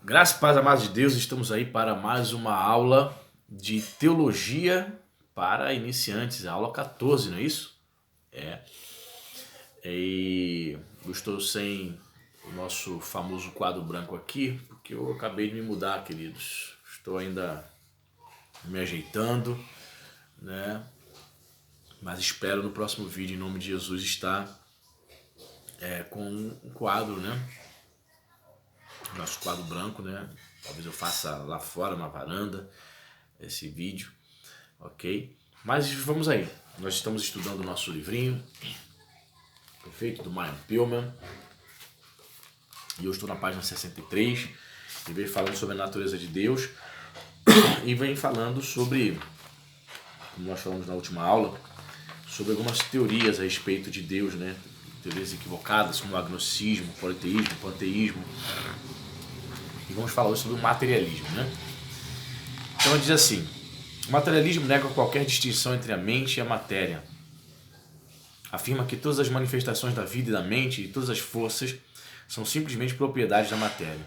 Graças e paz, amados de Deus, estamos aí para mais uma aula de teologia para iniciantes, a aula 14, não é isso? E eu estou sem o nosso famoso quadro branco aqui, porque eu acabei de me mudar, queridos. Estou ainda me ajeitando, né? Mas espero no próximo vídeo, em nome de Jesus, estar com um quadro, né? Nosso quadro branco, né? Talvez eu faça lá fora, na varanda, esse vídeo, ok? Mas vamos aí. Nós estamos estudando o nosso livrinho, perfeito, do Brian Pillman. E eu estou na página 63 e vem falando sobre a natureza de Deus e vem falando sobre, como nós falamos na última aula, sobre algumas teorias a respeito de Deus, né? Teorias equivocadas, como o agnosticismo, o politeísmo, o panteísmo. E vamos falar hoje sobre o materialismo, né? Então ele diz assim: o materialismo nega qualquer distinção entre a mente e a matéria. Afirma que todas as manifestações da vida e da mente e todas as forças são simplesmente propriedades da matéria.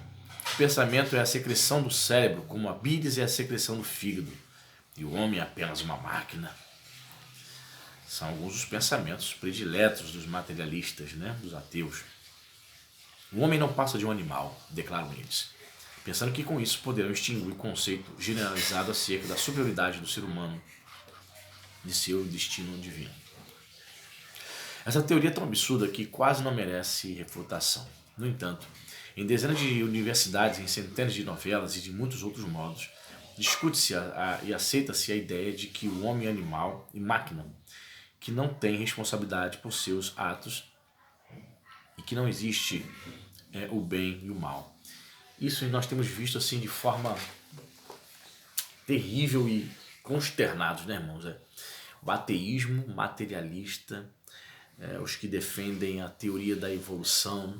O pensamento é a secreção do cérebro, como a bílis é a secreção do fígado. E o homem é apenas uma máquina. São alguns dos pensamentos prediletos dos materialistas, né? Dos ateus. O homem não passa de um animal, declaram eles, pensando que com isso poderão extinguir o conceito generalizado acerca da superioridade do ser humano de seu destino divino. Essa teoria é tão absurda que quase não merece refutação. No entanto, em dezenas de universidades, em centenas de novelas e de muitos outros modos, discute-se e aceita-se a ideia de que o homem é animal e máquina, que não tem responsabilidade por seus atos e que não existe o bem e o mal. Isso nós temos visto assim de forma terrível e consternados, né, irmãos? O ateísmo materialista, os que defendem a teoria da evolução,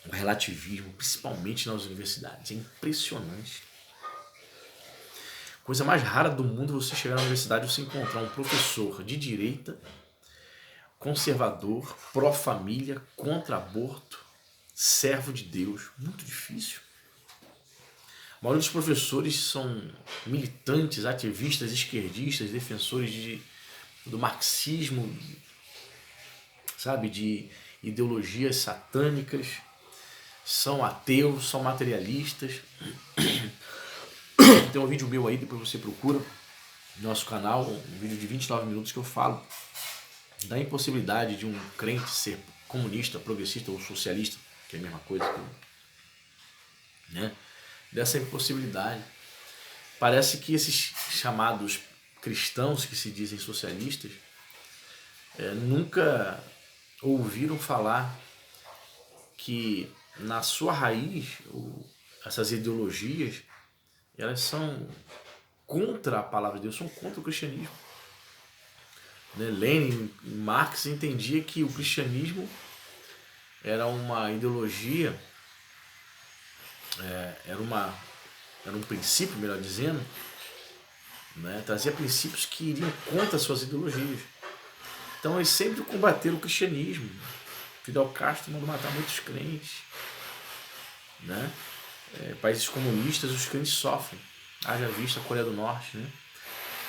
o relativismo, principalmente nas universidades. É impressionante. Coisa mais rara do mundo você chegar na universidade e você encontrar um professor de direita, conservador, pró-família, contra aborto, servo de Deus. Muito difícil. A maioria dos professores são militantes, ativistas, esquerdistas, defensores do marxismo, sabe, de ideologias satânicas, são ateus, são materialistas. Tem um vídeo meu aí, depois você procura no nosso canal, um vídeo de 29 minutos que eu falo da impossibilidade de um crente ser comunista, progressista ou socialista, que é a mesma coisa, né? Dessa impossibilidade. Parece que esses chamados cristãos que se dizem socialistas nunca ouviram falar que na sua raiz essas ideologias elas são contra a palavra de Deus, são contra o cristianismo. Lenin, Marx entendia que o cristianismo era uma ideologia, era um princípio, melhor dizendo, né? Trazia princípios que iriam contra as suas ideologias. Então eles sempre combateram o cristianismo. Fidel Castro mandou matar muitos crentes, né? Países comunistas, os crentes sofrem. Haja vista a Coreia do Norte, né?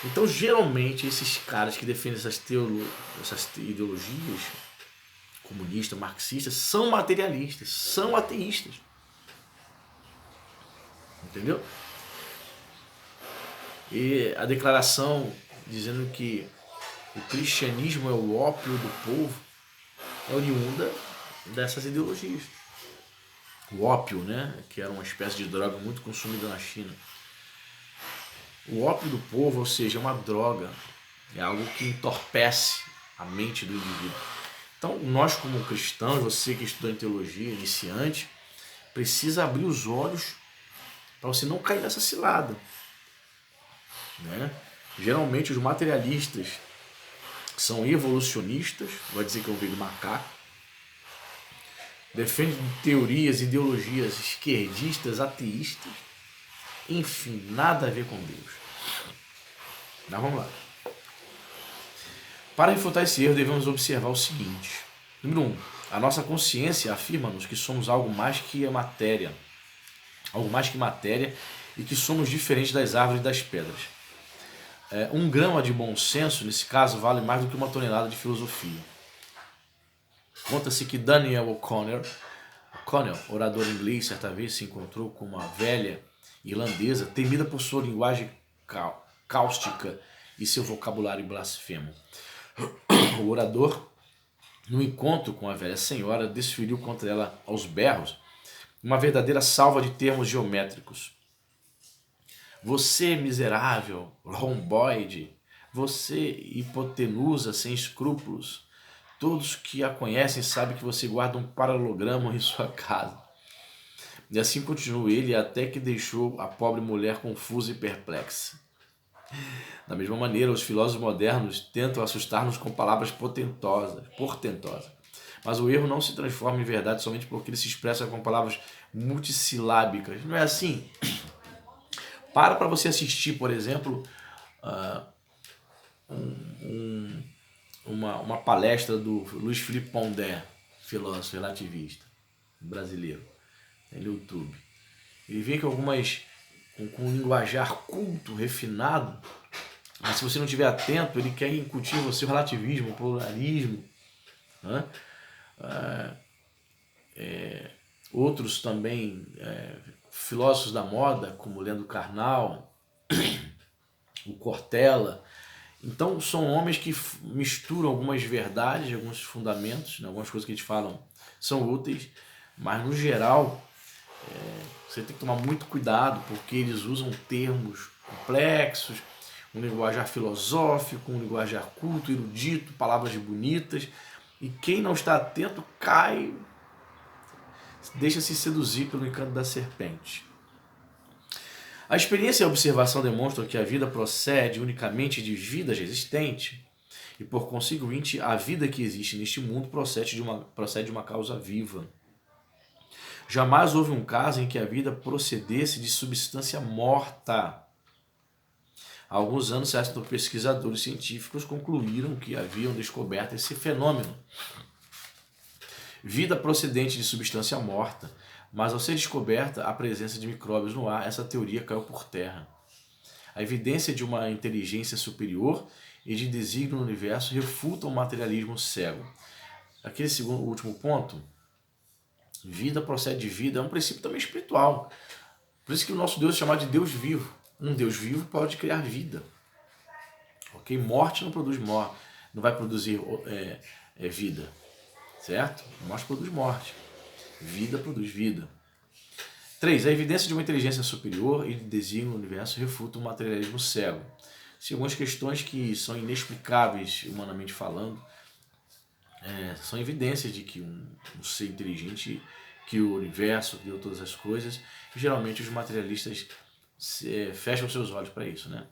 Então, geralmente, esses caras que defendem essas ideologias comunistas, marxistas, são materialistas, são ateístas. Entendeu? E a declaração dizendo que o cristianismo é o ópio do povo é oriunda dessas ideologias. O ópio, né, que era uma espécie de droga muito consumida na China. O ópio do povo, ou seja, é uma droga, é algo que entorpece a mente do indivíduo. Então, nós como cristãos, você que estuda em teologia, iniciante, precisa abrir os olhos para você não cair nessa cilada, né? Geralmente os materialistas são evolucionistas, vai dizer que eu venho do macaco, defendem teorias, ideologias esquerdistas, ateístas, enfim, nada a ver com Deus. Mas vamos lá. Para refutar esse erro, devemos observar o seguinte. Número 1. A nossa consciência afirma-nos que somos algo mais que a matéria. algo mais que matéria, e que somos diferentes das árvores e das pedras. 1 grama de bom senso, nesse caso, vale mais do que 1 tonelada de filosofia. Conta-se que Daniel O'Connell, orador inglês, certa vez se encontrou com uma velha irlandesa temida por sua linguagem cáustica e seu vocabulário blasfemo. O orador, no encontro com a velha senhora, desferiu contra ela aos berros uma verdadeira salva de termos geométricos. Você, miserável, romboide, você, hipotenusa sem escrúpulos, todos que a conhecem sabem que você guarda um paralelogramo em sua casa. E assim continuou ele até que deixou a pobre mulher confusa e perplexa. Da mesma maneira, os filósofos modernos tentam assustar-nos com palavras portentosas. Mas o erro não se transforma em verdade somente porque ele se expressa com palavras multissilábicas. Não é assim? Para você assistir, por exemplo, uma palestra do Luiz Felipe Pondé, filósofo relativista brasileiro, no YouTube. Ele vem com com um linguajar culto, refinado, mas se você não estiver atento, ele quer incutir em você o relativismo, o pluralismo, né? Outros também, filósofos da moda, como Leandro Carnal, o Cortella. Então são homens que misturam algumas verdades, alguns fundamentos, né? Algumas coisas que eles falam são úteis, mas no geral você tem que tomar muito cuidado, porque eles usam termos complexos, um linguajar filosófico, um linguajar culto, erudito, palavras bonitas, e quem não está atento cai, deixa-se seduzir pelo encanto da serpente. A experiência e a observação demonstram que a vida procede unicamente de vida já existente, e por conseguinte, a vida que existe neste mundo procede de uma causa viva. Jamais houve um caso em que a vida procedesse de substância morta. Há alguns anos, certos pesquisadores científicos concluíram que haviam descoberto esse fenômeno. Vida procedente de substância morta, mas ao ser descoberta a presença de micróbios no ar, essa teoria caiu por terra. A evidência de uma inteligência superior e de desígnio no universo refutam o materialismo cego. Aquele último ponto, vida procede de vida, é um princípio também espiritual. Por isso que o nosso Deus é chamado de Deus vivo. Um Deus vivo pode criar vida. Ok? Morte não produz morte, não vai produzir vida. Certo? Morte produz morte. Vida produz vida. 3. A evidência de uma inteligência superior e de desígnio no universo refuta o materialismo cego. Se algumas questões que são inexplicáveis, humanamente falando, são evidências de que um ser inteligente, que o universo deu todas as coisas, e geralmente os materialistas fecham seus olhos para isso, né?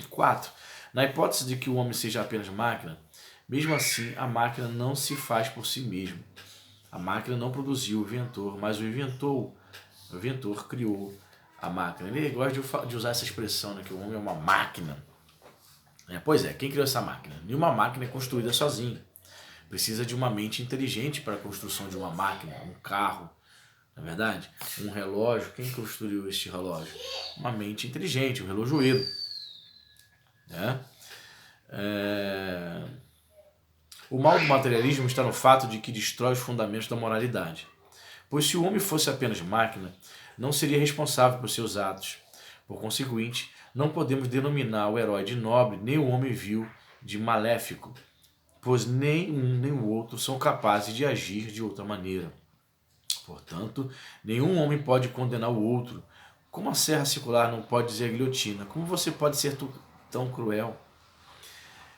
4. Na hipótese de que o homem seja apenas máquina, mesmo assim a máquina não se faz por si mesmo. A máquina não produziu o inventor, mas o inventor criou a máquina. Ele gosta de usar essa expressão, né, que o homem é uma máquina. Pois é, quem criou essa máquina? Nenhuma máquina é construída sozinha. Precisa de uma mente inteligente para a construção de uma máquina, um carro, não é verdade? Um relógio. Quem construiu este relógio? Uma mente inteligente, um relojoeiro. Né? O mal do materialismo está no fato de que destrói os fundamentos da moralidade. Pois se o homem fosse apenas máquina, não seria responsável por seus atos. Por conseguinte, não podemos denominar o herói de nobre, nem o homem vil de maléfico, pois nem um nem o outro são capazes de agir de outra maneira. Portanto, nenhum homem pode condenar o outro. Como a serra circular não pode dizer a guilhotina? Como você pode ser tão cruel?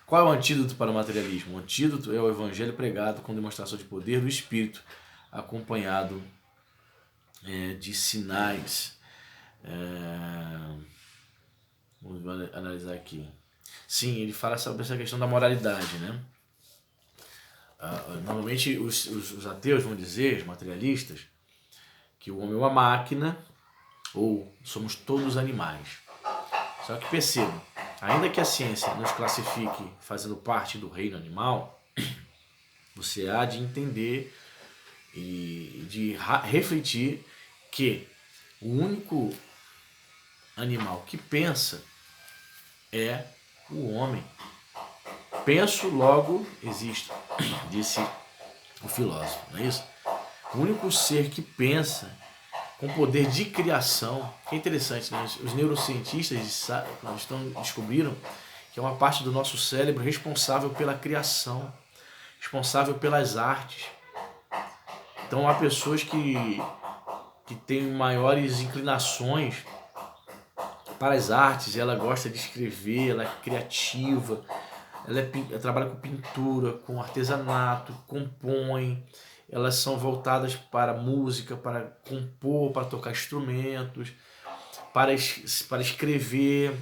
Qual é o antídoto para o materialismo? O antídoto é o evangelho pregado com demonstração de poder do Espírito, acompanhado de sinais. Vamos analisar aqui. Sim, ele fala sobre essa questão da moralidade, né? Normalmente os ateus vão dizer, os materialistas, que o homem é uma máquina ou somos todos animais. Só que percebam, ainda que a ciência nos classifique fazendo parte do reino animal, você há de entender e de refletir que O único animal que pensa é o homem. Penso, logo existo, disse o filósofo, não é isso? O único ser que pensa com poder de criação, que é interessante, né? Os neurocientistas descobriram que é uma parte do nosso cérebro responsável pela criação, responsável pelas artes. Então há pessoas que têm maiores inclinações para as artes, ela gosta de escrever, ela é criativa, ela trabalha com pintura, com artesanato, compõe, elas são voltadas para música, para compor, para tocar instrumentos, para escrever,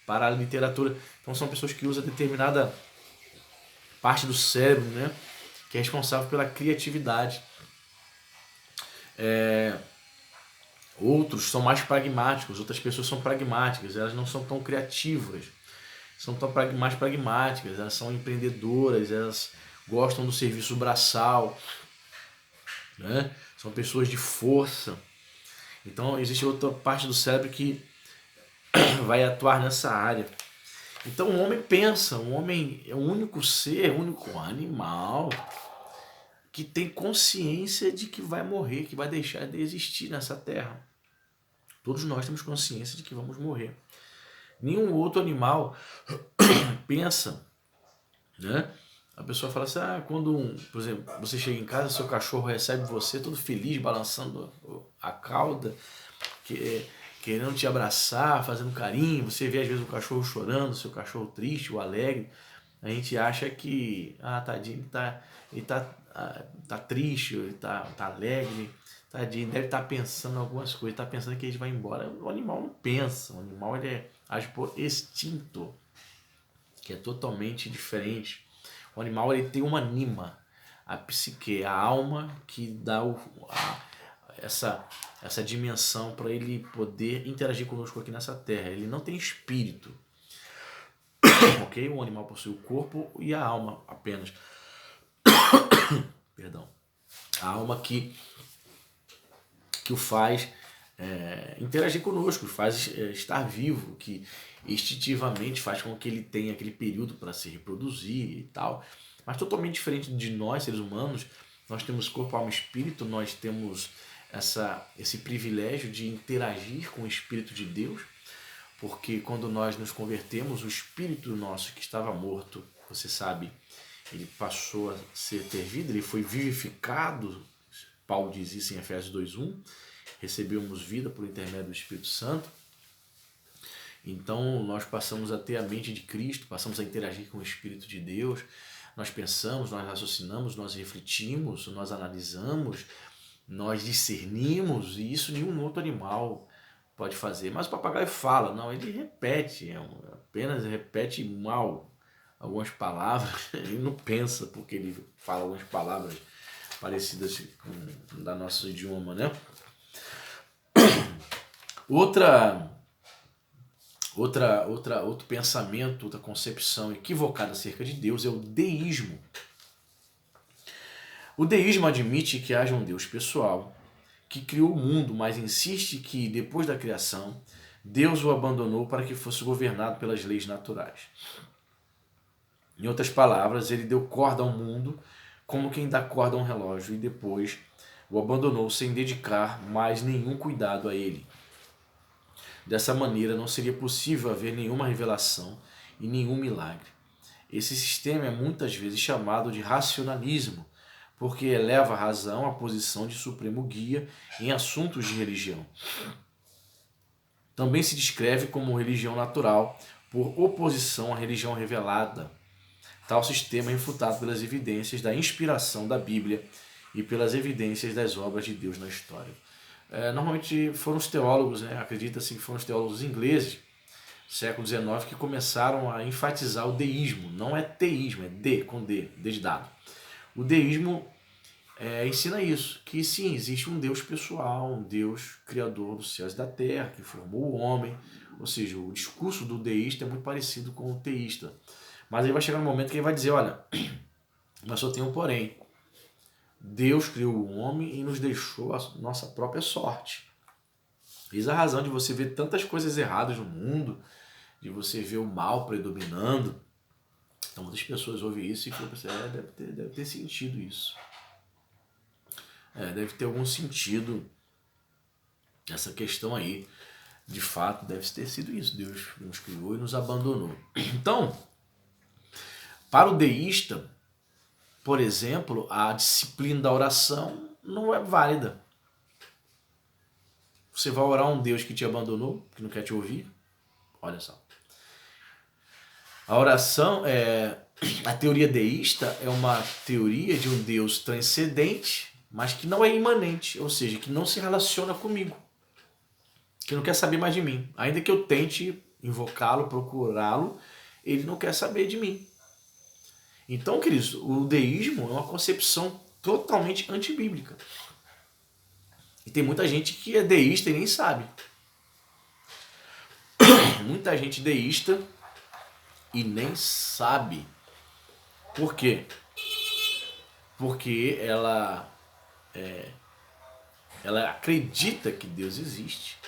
para a literatura. Então são pessoas que usam determinada parte do cérebro, né, que é responsável pela criatividade. Outros são mais pragmáticos, outras pessoas são pragmáticas, elas não são tão criativas, são mais pragmáticas, elas são empreendedoras, elas gostam do serviço braçal, né? São pessoas de força. Então existe outra parte do cérebro que vai atuar nessa área. Então o homem pensa, o homem é o único ser, o único animal que tem consciência de que vai morrer, que vai deixar de existir nessa terra. Todos nós temos consciência de que vamos morrer. Nenhum outro animal pensa, né? A pessoa fala assim, quando, por exemplo, você chega em casa, seu cachorro recebe você todo feliz, balançando a cauda, querendo te abraçar, fazendo carinho. Você vê às vezes o cachorro chorando, seu cachorro triste ou alegre. A gente acha que, tadinho, ele tá triste, ele tá alegre, tadinho, deve estar pensando algumas coisas, tá pensando que a gente vai embora. O animal não pensa, o animal ele age por instinto, que é totalmente diferente. O animal ele tem uma anima, a psique, a alma que dá essa dimensão para ele poder interagir conosco aqui nessa terra. Ele não tem espírito, ok? O animal possui o corpo e a alma apenas. Perdão. A alma que o faz interagir conosco, faz estar vivo, que instintivamente faz com que ele tenha aquele período para se reproduzir e tal. Mas totalmente diferente de nós, seres humanos, nós temos corpo, alma e espírito, nós temos esse privilégio de interagir com o Espírito de Deus, porque quando nós nos convertemos, o espírito nosso que estava morto, você sabe, ele passou a ter vida, ele foi vivificado. Paulo diz isso em Efésios 2:1, recebemos vida por intermédio do Espírito Santo. Então nós passamos a ter a mente de Cristo, passamos a interagir com o Espírito de Deus, nós pensamos, nós raciocinamos, nós refletimos, nós analisamos, nós discernimos, e isso nenhum outro animal pode fazer. Mas o papagaio fala, não, ele repete, apenas repete mal algumas palavras, ele não pensa porque ele fala algumas palavras parecidas com da nosso idioma, né? Outro pensamento, outra concepção equivocada acerca de Deus é o deísmo. O deísmo admite que haja um Deus pessoal, que criou o mundo, mas insiste que, depois da criação, Deus o abandonou para que fosse governado pelas leis naturais. Em outras palavras, ele deu corda ao mundo como quem dá corda a um relógio e depois o abandonou sem dedicar mais nenhum cuidado a ele. Dessa maneira, não seria possível haver nenhuma revelação e nenhum milagre. Esse sistema é muitas vezes chamado de racionalismo, porque eleva a razão à posição de supremo guia em assuntos de religião. Também se descreve como religião natural, por oposição à religião revelada. Tal sistema é refutado pelas evidências da inspiração da Bíblia e pelas evidências das obras de Deus na história. Normalmente foram os teólogos, acredita-se que foram os teólogos ingleses, do século XIX, que começaram a enfatizar o deísmo. Não é teísmo, é D, com D, D de dado. O deísmo ensina isso, que sim, existe um Deus pessoal, um Deus criador dos céus e da terra, que formou o homem. Ou seja, o discurso do deísta é muito parecido com o teísta. Mas aí vai chegar um momento que ele vai dizer, olha, mas só tem um porém. Deus criou o homem e nos deixou a nossa própria sorte. Eis a razão de você ver tantas coisas erradas no mundo, de você ver o mal predominando. Então muitas pessoas ouvem isso e ficam pensando, deve ter sentido isso. Deve ter algum sentido essa questão aí. De fato, deve ter sido isso. Deus nos criou e nos abandonou. Então, para o deísta, por exemplo, a disciplina da oração não é válida. Você vai orar a um Deus que te abandonou, que não quer te ouvir? Olha só. A oração a teoria deísta é uma teoria de um Deus transcendente, mas que não é imanente, ou seja, que não se relaciona comigo, que não quer saber mais de mim. Ainda que eu tente invocá-lo, procurá-lo, ele não quer saber de mim. Então, queridos, o deísmo é uma concepção totalmente antibíblica. E tem muita gente que é deísta e nem sabe. Muita gente deísta e nem sabe. Por quê? Porque ela acredita que Deus existe,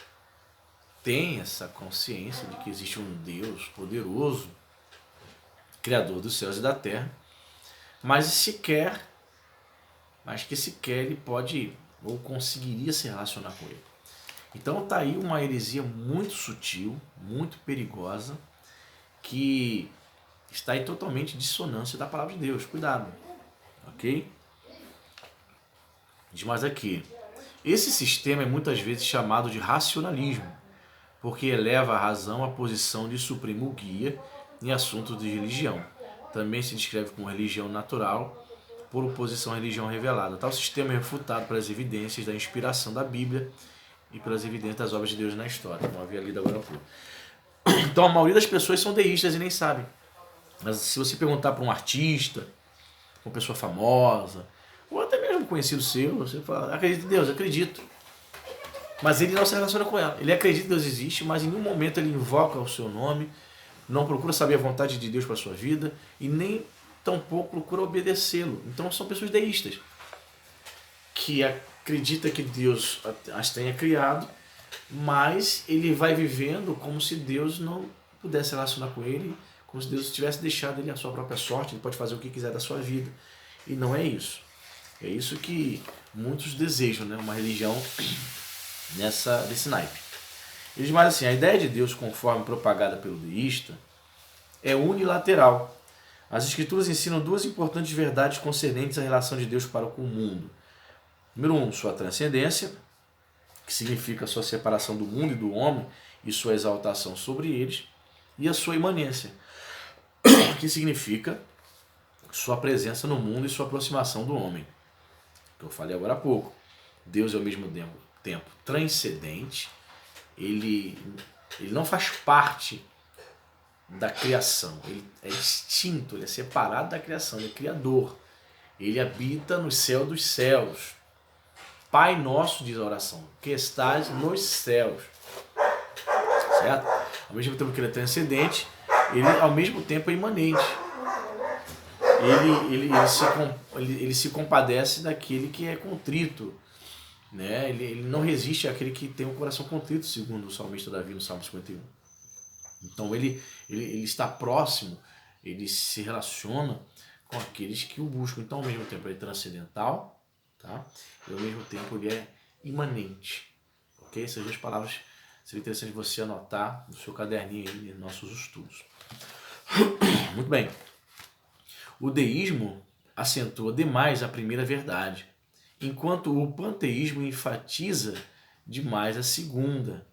tem essa consciência de que existe um Deus poderoso, Criador dos céus e da terra, mas que sequer ele pode ou conseguiria se relacionar com ele. Então está aí uma heresia muito sutil, muito perigosa, que está em totalmente dissonância da palavra de Deus. Cuidado, ok? Diz mais aqui. Esse sistema é muitas vezes chamado de racionalismo, porque eleva a razão à posição de supremo guia em assuntos de religião. Também se descreve como religião natural, por oposição à religião revelada. Tal sistema é refutado pelas evidências da inspiração da Bíblia e pelas evidências das obras de Deus na história, como havia lido agora há pouco. Então a maioria das pessoas são deístas e nem sabem. Mas se você perguntar para um artista, uma pessoa famosa, ou até mesmo um conhecido seu, você fala, acredita em Deus? Acredito. Mas ele não se relaciona com ela. Ele acredita que Deus existe, mas em nenhum momento ele invoca o seu nome, não procura saber a vontade de Deus para a sua vida e nem tampouco procura obedecê-lo. Então são pessoas deístas que acreditam que Deus as tenha criado, mas ele vai vivendo como se Deus não pudesse relacionar com ele, como se Deus tivesse deixado ele a sua própria sorte, ele pode fazer o que quiser da sua vida. E não é isso. É isso que muitos desejam, né? Uma religião desse naipe. Eles dizem assim, a ideia de Deus conforme propagada pelo deísta é unilateral. As escrituras ensinam duas importantes verdades concernentes à relação de Deus para com o mundo. Número 1, sua transcendência, que significa a sua separação do mundo e do homem e sua exaltação sobre eles, e a sua imanência, que significa sua presença no mundo e sua aproximação do homem. Que eu falei agora há pouco. Deus é ao mesmo tempo transcendente, ele não faz parte da criação, ele é distinto, ele é separado da criação, ele é criador, ele habita no céu dos céus. Pai nosso, diz a oração, que estás nos céus, certo? Ao mesmo tempo que ele é transcendente, ele ao mesmo tempo é imanente. Ele se compadece daquele que é contrito, né? Ele não resiste àquele que tem o coração contrito, segundo o salmista Davi no Salmo 51. Então ele está próximo, ele se relaciona com aqueles que o buscam. Então ao mesmo tempo ele é transcendental, tá? E ao mesmo tempo ele é imanente. Ok? Essas duas palavras seria interessante você anotar no seu caderninho aí, nos nossos estudos. Muito bem. O deísmo acentua demais a primeira verdade, enquanto o panteísmo enfatiza demais a segunda.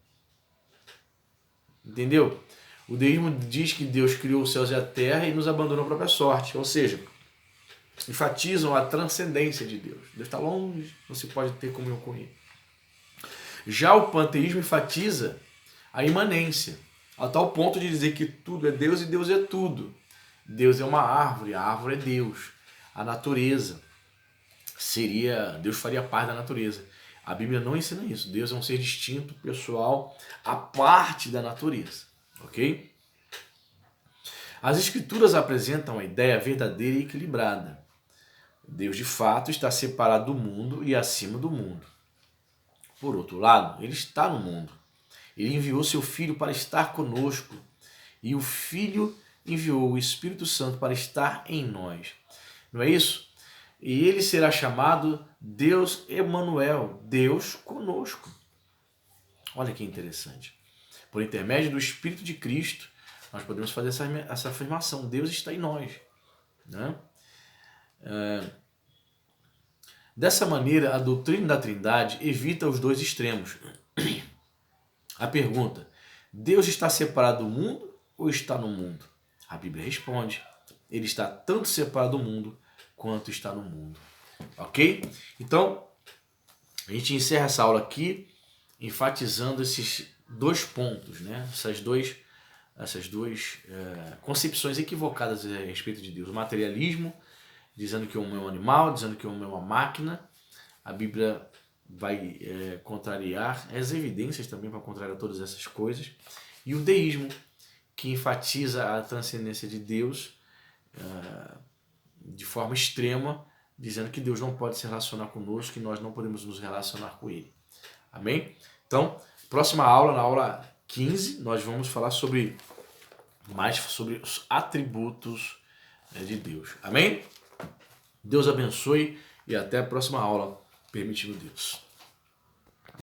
Entendeu? O deísmo diz que Deus criou os céus e a terra e nos abandonou à própria sorte. Ou seja, enfatizam a transcendência de Deus. Deus está longe, não se pode ter comunhão com ele. Já o panteísmo enfatiza a imanência, a tal ponto de dizer que tudo é Deus e Deus é tudo. Deus é uma árvore, a árvore é Deus. A natureza Deus faria parte da natureza. A Bíblia não ensina isso. Deus é um ser distinto, pessoal, a parte da natureza. Ok? As Escrituras apresentam a ideia verdadeira e equilibrada. Deus, de fato, está separado do mundo e acima do mundo. Por outro lado, ele está no mundo. Ele enviou seu Filho para estar conosco. E o Filho enviou o Espírito Santo para estar em nós. Não é isso? E ele será chamado Deus Emanuel, Deus conosco. Olha que interessante. Por intermédio do Espírito de Cristo, nós podemos fazer essa afirmação. Deus está em nós. Né? Dessa maneira, a doutrina da Trindade evita os dois extremos. A pergunta, Deus está separado do mundo ou está no mundo? A Bíblia responde, ele está tanto separado do mundo quanto está no mundo. Ok? Então, a gente encerra essa aula aqui enfatizando esses dois pontos, né? Essas duas concepções equivocadas a respeito de Deus. O materialismo, dizendo que o homem é um animal, dizendo que o homem é uma máquina. A Bíblia vai contrariar, as evidências também para contrariar todas essas coisas. E o deísmo, que enfatiza a transcendência de Deus de forma extrema, dizendo que Deus não pode se relacionar conosco, que nós não podemos nos relacionar com Ele. Amém? Então, próxima aula, na aula 15, nós vamos falar mais sobre os atributos de Deus. Amém? Deus abençoe e até a próxima aula, permitindo Deus.